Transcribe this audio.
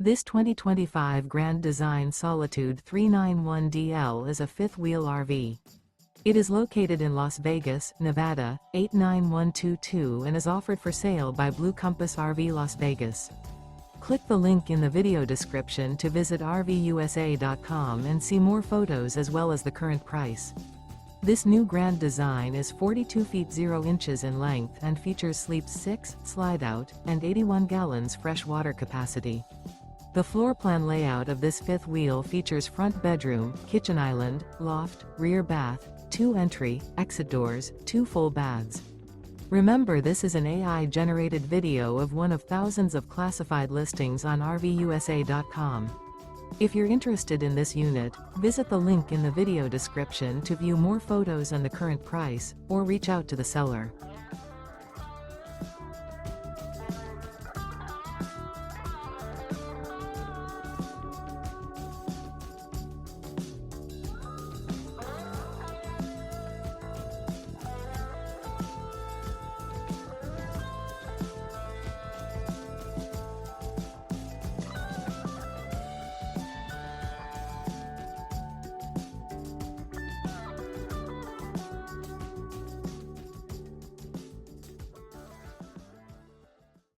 This 2025 Grand Design Solitude 391DL is a fifth-wheel RV. It is located in Las Vegas, Nevada, 89122 and is offered for sale by Blue Compass RV Las Vegas. Click the link in the video description to visit RVUSA.com and see more photos as well as the current price. This new Grand Design is 42 feet 0 inches in length and features sleeps 6, slide-out, and 81 gallons fresh water capacity. The floor plan layout of this fifth wheel features front bedroom, kitchen island, loft, rear bath, 2 entry, exit doors, 2 full baths. Remember, this is an AI-generated video of one of thousands of classified listings on RVUSA.com. If you're interested in this unit, visit the link in the video description to view more photos and the current price, or reach out to the seller.